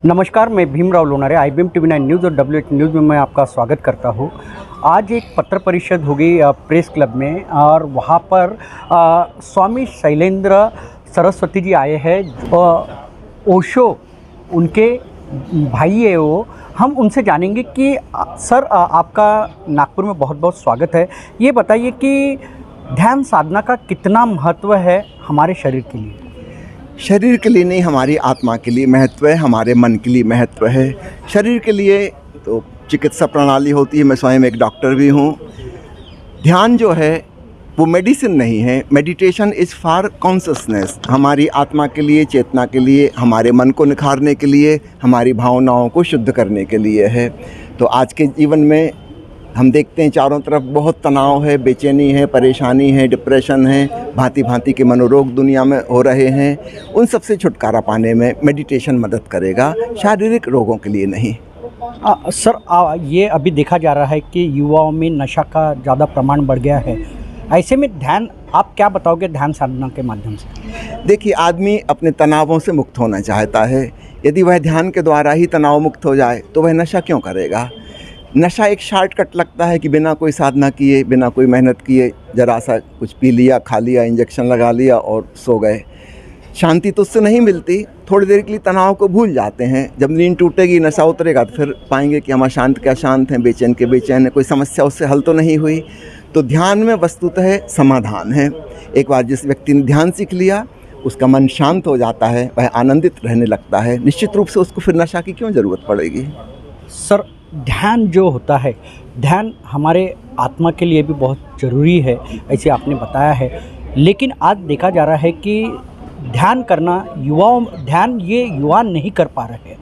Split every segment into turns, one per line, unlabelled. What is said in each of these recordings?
नमस्कार, मैं Bhimrao Lonare IBM TV9 news और WH न्यूज़ में मैं आपका स्वागत करता हूँ। आज एक पत्र परिषद होगी प्रेस क्लब में और वहाँ पर स्वामी शैलेंद्र सरस्वती जी आए हैं। ओशो उनके भाई है वो। हम उनसे जानेंगे कि सर आपका नागपुर में बहुत बहुत स्वागत है। ये बताइए कि ध्यान साधना का कितना महत्व है हमारे शरीर के लिए?
शरीर के लिए नहीं, हमारी आत्मा के लिए महत्व है, हमारे मन के लिए महत्व है। शरीर के लिए तो चिकित्सा प्रणाली होती है, मैं स्वयं एक डॉक्टर भी हूँ। ध्यान जो है वो मेडिसिन नहीं है, मेडिटेशन इज़ फॉर कॉन्शसनेस। हमारी आत्मा के लिए, चेतना के लिए, हमारे मन को निखारने के लिए, हमारी भावनाओं को शुद्ध करने के लिए है। तो आज के जीवन में हम देखते हैं चारों तरफ बहुत तनाव है, बेचैनी है, परेशानी है, डिप्रेशन है, भांति भांति के मनोरोग दुनिया में हो रहे हैं। उन सब से छुटकारा पाने में मेडिटेशन मदद करेगा, शारीरिक रोगों के लिए नहीं।
सर ये अभी देखा जा रहा है कि युवाओं में नशा का ज़्यादा प्रमाण बढ़ गया है। ऐसे में ध्यान, आप क्या बताओगे ध्यान साधना के माध्यम से?
देखिए, आदमी अपने तनावों से मुक्त होना चाहता है। यदि वह ध्यान के द्वारा ही तनाव मुक्त हो जाए तो वह नशा क्यों करेगा? नशा एक शॉर्टकट लगता है कि बिना कोई साधना किए, बिना कोई मेहनत किए, ज़रा सा कुछ पी लिया, खा लिया, इंजेक्शन लगा लिया और सो गए। शांति तो उससे नहीं मिलती। थोड़ी देर के लिए तनाव को भूल जाते हैं। जब नींद टूटेगी, नशा उतरेगा तो फिर पाएंगे कि हम अशांत क्या शांत हैं, बेचैन के बेचैन है, कोई समस्या उससे हल तो नहीं हुई। तो ध्यान में वस्तुतः समाधान है। एक बार जिस व्यक्ति ने ध्यान सीख लिया, उसका मन शांत हो जाता है, वह आनंदित रहने लगता है। निश्चित रूप से उसको फिर नशा की क्यों ज़रूरत पड़ेगी?
सर ध्यान जो होता है, ध्यान हमारे आत्मा के लिए भी बहुत ज़रूरी है, ऐसे आपने बताया है। लेकिन आज देखा जा रहा है कि ध्यान करना ध्यान ये युवा नहीं कर पा रहे हैं,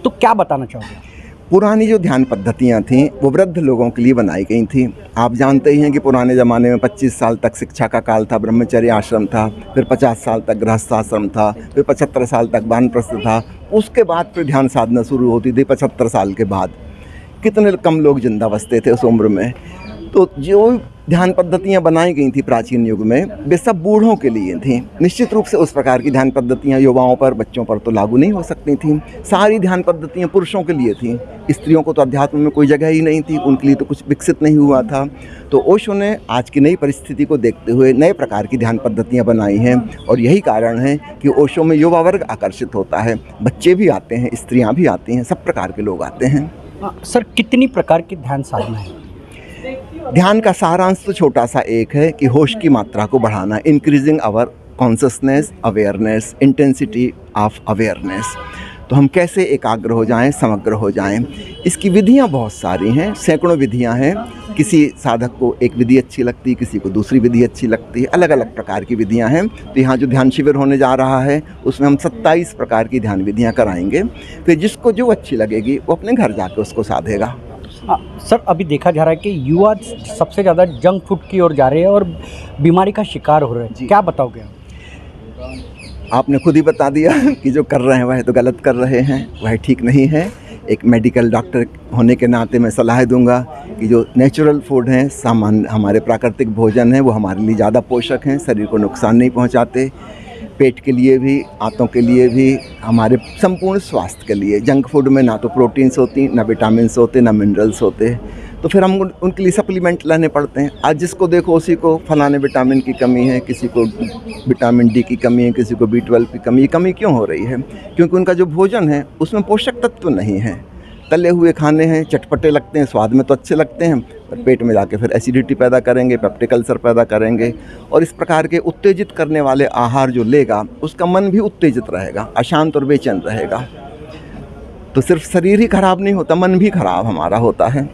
तो क्या बताना चाहोगे?
पुरानी जो ध्यान पद्धतियाँ थीं वो वृद्ध लोगों के लिए बनाई गई थीं। आप जानते ही हैं कि पुराने ज़माने में 25 साल तक शिक्षा का काल था, ब्रह्मचर्य आश्रम था, फिर 50 साल तक गृहस्थाश्रम था, फिर 75 साल तक वानप्रस्थ था। उसके बाद फिर ध्यान साधना शुरू होती थी 75 साल के बाद। कितने कम लोग जिंदा बसते थे उस उम्र में। तो जो ध्यान पद्धतियाँ बनाई गई थी प्राचीन युग में, वे सब बूढ़ों के लिए थीं। निश्चित रूप से उस प्रकार की ध्यान पद्धतियाँ युवाओं पर, बच्चों पर तो लागू नहीं हो सकती थीं। सारी ध्यान पद्धतियाँ पुरुषों के लिए थीं। स्त्रियों को तो अध्यात्म में कोई जगह ही नहीं थी, उनके लिए तो कुछ विकसित नहीं हुआ था। तो ओशो ने आज की नई परिस्थिति को देखते हुए नए प्रकार की ध्यान पद्धतियाँ बनाई हैं। और यही कारण है कि ओशो में युवा वर्ग आकर्षित होता है। बच्चे भी आते हैं, स्त्रियाँ भी आती हैं, सब प्रकार के लोग आते हैं।
सर कितनी प्रकार की ध्यान साधना है?
ध्यान का सारांश तो छोटा सा एक है कि होश की मात्रा को बढ़ाना, increasing our consciousness, awareness, intensity of awareness. तो हम कैसे एकाग्र हो जाएं, समग्र हो जाएं। इसकी विधियां बहुत सारी हैं, सैकड़ों विधियां हैं। किसी साधक को एक विधि अच्छी लगती है, किसी को दूसरी विधि अच्छी लगती है, अलग अलग प्रकार की विधियां हैं। तो यहाँ जो ध्यान शिविर होने जा रहा है उसमें हम 27 प्रकार की ध्यान विधियाँ कराएंगे। फिर जिसको जो अच्छी लगेगी वो अपने घर जाकर उसको साधेगा।
सर अभी देखा जा रहा है कि युवा सबसे ज़्यादा जंक फूड की ओर जा रहे हैं और बीमारी का शिकार हो रहे हैं, क्या बताओगे?
आपने खुद ही बता दिया कि जो कर रहे हैं वह तो गलत कर रहे हैं, वह ठीक नहीं है। एक मेडिकल डॉक्टर होने के नाते मैं सलाह दूंगा कि जो नेचुरल फूड हैं, सामान्य हमारे प्राकृतिक भोजन हैं, वो हमारे लिए ज़्यादा पोषक हैं, शरीर को नुकसान नहीं पहुंचाते, पेट के लिए भी, आंतों के लिए भी, हमारे संपूर्ण स्वास्थ्य के लिए। जंक फूड में ना तो प्रोटीन्स होती, ना विटामिन्स होते, ना मिनरल्स होते। तो फिर हम उनके लिए सप्लीमेंट लेने पड़ते हैं। आज जिसको देखो उसी को फलाने विटामिन की कमी है, किसी को विटामिन डी की कमी है, किसी को B12 की कमी। ये कमी क्यों हो रही है? क्योंकि उनका जो भोजन है उसमें पोषक तत्व नहीं है। तले हुए खाने हैं, चटपटे लगते हैं, स्वाद में तो अच्छे लगते हैं, पर पेट में जाके फिर एसिडिटी पैदा करेंगे, पेप्टिक अल्सर पैदा करेंगे। और इस प्रकार के उत्तेजित करने वाले आहार जो लेगा उसका मन भी उत्तेजित रहेगा, अशांत और बेचैन रहेगा। तो सिर्फ शरीर ही खराब नहीं होता, मन भी खराब हमारा होता है।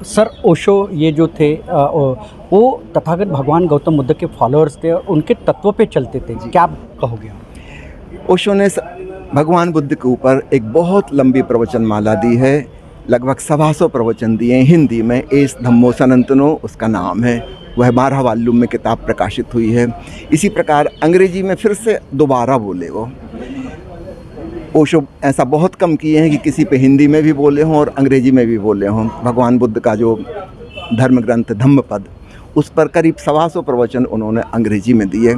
सर ओशो ये जो थे वो तथागत भगवान गौतम बुद्ध के फॉलोअर्स थे और उनके तत्वों पे चलते थे, क्या कहोगे?
ओशो ने भगवान बुद्ध के ऊपर एक बहुत लंबी प्रवचन माला दी है, लगभग 125 प्रवचन दिए हैं हिंदी में। एस धम्मो सनातनो उसका नाम है। वह 12 वॉल्यूम में किताब प्रकाशित हुई है। इसी प्रकार अंग्रेजी में फिर से दोबारा बोले वो। ओशो ऐसा बहुत कम किए हैं कि किसी पे हिंदी में भी बोले हों और अंग्रेजी में भी बोले हों। भगवान बुद्ध का जो धर्म ग्रंथ धम्मपद, उस पर करीब 125 प्रवचन उन्होंने अंग्रेजी में दिए।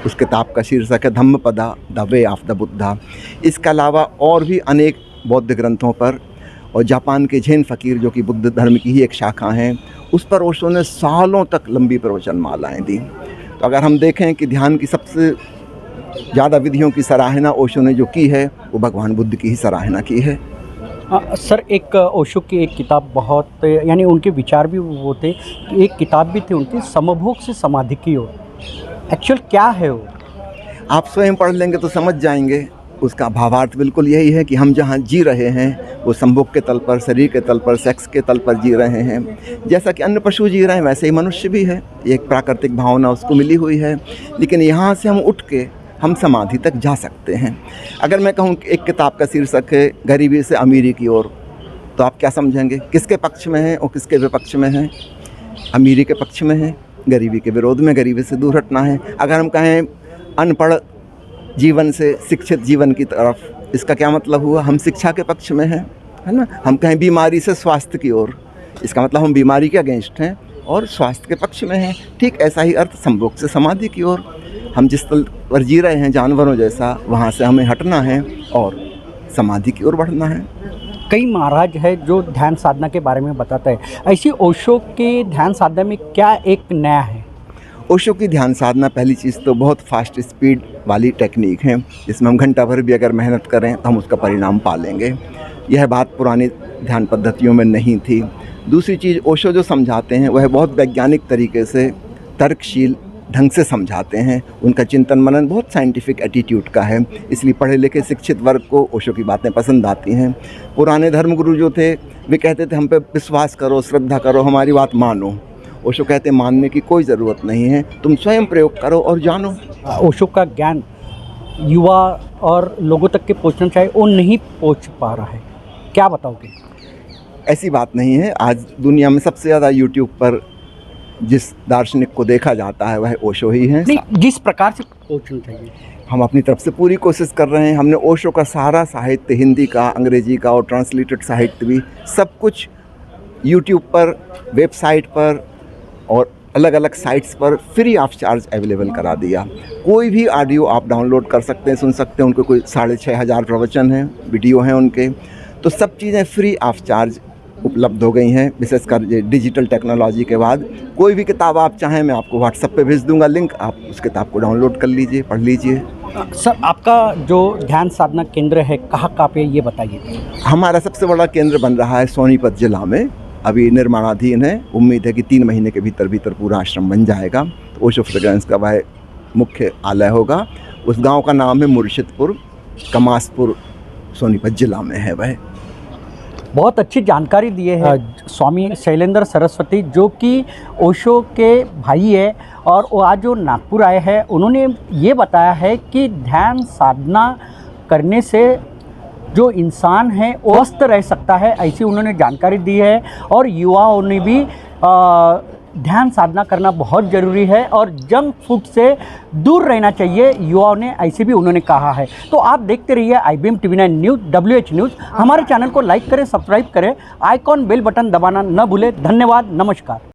उस किताब का शीर्षक है Dhammapada, the way of the Buddha. इसके अलावा और भी अनेक बौद्ध ग्रंथों पर, और जापान के जैन फ़कीर जो कि बुद्ध धर्म की ही एक शाखा हैं, उस पर ओशो ने सालों तक लंबी प्रवचन मालाएँ दी। तो अगर हम देखें कि ध्यान की सबसे ज़्यादा विधियों की सराहना ओशो ने जो की है, वो भगवान बुद्ध की ही सराहना की है।
सर, एक ओशो की एक किताब बहुत, यानी उनके विचार भी वो थे, एक किताब भी थी उनकी, समभोग से समाधि की ओर। एक्चुअल क्या है वो?
आप स्वयं पढ़ लेंगे तो समझ जाएंगे। उसका भावार्थ बिल्कुल यही है कि हम जहाँ जी रहे हैं वो संभोग के तल पर, शरीर के तल पर, सेक्स के तल पर जी रहे हैं। जैसा कि अन्य पशु जी रहे हैं वैसे ही मनुष्य भी है, एक प्राकृतिक भावना उसको मिली हुई है। लेकिन यहाँ से हम उठ के हम समाधि तक जा सकते हैं। अगर मैं कहूँ कि एक किताब का शीर्षक है गरीबी से अमीरी की ओर, तो आप क्या समझेंगे, किसके पक्ष में है और किसके विपक्ष में है? अमीरी के पक्ष में है, गरीबी के विरोध में, गरीबी से दूर हटना है। अगर हम कहें अनपढ़ जीवन से शिक्षित जीवन की तरफ, इसका क्या मतलब हुआ? हम शिक्षा के पक्ष में हैं, है ना। हम कहें बीमारी से स्वास्थ्य की ओर, इसका मतलब हम बीमारी के अगेंस्ट हैं और स्वास्थ्य के पक्ष में हैं। ठीक ऐसा ही अर्थ संभोग से समाधि की ओर, हम जिस तल पर जी रहे हैं जानवरों जैसा, वहाँ से हमें हटना है और समाधि की ओर बढ़ना है।
कई महाराज है जो ध्यान साधना के बारे में बताता है, ऐसी ओशो के ध्यान साधना में क्या एक नया है?
ओशो की ध्यान साधना, पहली चीज़ तो बहुत फास्ट स्पीड वाली टेक्निक है, जिसमें हम घंटा भर भी अगर मेहनत करें तो हम उसका परिणाम पा लेंगे। यह बात पुरानी ध्यान पद्धतियों में नहीं थी। दूसरी चीज़, ओशो जो समझाते हैं वह बहुत वैज्ञानिक तरीके से, तर्कशील ढंग से समझाते हैं। उनका चिंतन मनन बहुत साइंटिफिक एटीट्यूड का है, इसलिए पढ़े लिखे शिक्षित वर्ग को ओशो की बातें पसंद आती हैं। पुराने धर्मगुरु जो थे वे कहते थे हम पे विश्वास करो, श्रद्धा करो, हमारी बात मानो। ओशो कहते हैं मानने की कोई ज़रूरत नहीं है, तुम स्वयं प्रयोग करो और जानो।
ओशो का ज्ञान युवा और लोगों तक के पहुंचना चाहिए, वो नहीं पहुंच पा रहा है, क्या बताओगे?
ऐसी बात नहीं है। आज दुनिया में सबसे ज़्यादा यूट्यूब पर जिस दार्शनिक को देखा जाता है वह ओशो ही है।
नहीं, जिस प्रकार से पहुंचना चाहिए
हम अपनी तरफ से पूरी कोशिश कर रहे हैं। हमने ओशो का सारा साहित्य, हिंदी का, अंग्रेजी का और ट्रांसलेटेड साहित्य भी, सब कुछ यूट्यूब पर, वेबसाइट पर और अलग अलग साइट्स पर फ्री ऑफ चार्ज अवेलेबल करा दिया। कोई भी ऑडियो आप डाउनलोड कर सकते हैं, सुन सकते हैं। उनके कोई 6500 प्रवचन हैं, वीडियो हैं उनके, तो सब चीज़ें फ्री ऑफ चार्ज उपलब्ध हो गई हैं। विशेषकर ये डिजिटल टेक्नोलॉजी के बाद कोई भी किताब आप चाहें मैं आपको व्हाट्सएप पे भेज दूंगा लिंक, आप उस किताब को डाउनलोड कर लीजिए, पढ़ लीजिए।
सर, आपका जो ध्यान साधना केंद्र है कहाँ पे, ये बताइए।
हमारा सबसे बड़ा केंद्र बन रहा है सोनीपत जिला में, अभी निर्माणाधीन है। उम्मीद है कि 3 महीने के भीतर पूरा आश्रम बन जाएगा। तो ओशो फ्रेग्रेंस का वह मुख्य आलय होगा। उस गांव का नाम है मुर्शिदपुर, कमासपुर, सोनीपत जिला में है वह।
बहुत अच्छी जानकारी दिए है स्वामी शैलेंद्र सरस्वती, जो कि ओशो के भाई है और वो आज जो नागपुर आए हैं, उन्होंने ये बताया है कि ध्यान साधना करने से जो इंसान है वो स्वस्थ रह सकता है, ऐसी उन्होंने जानकारी दी है। और युवाओं ने भी ध्यान साधना करना बहुत ज़रूरी है और जंक फूड से दूर रहना चाहिए युवाओं ने, ऐसे भी उन्होंने कहा है। तो आप देखते रहिए IBM TV9 news, WH news. हमारे चैनल को लाइक करें, सब्सक्राइब करें, आइकॉन बेल बटन दबाना न भूलें। धन्यवाद, नमस्कार।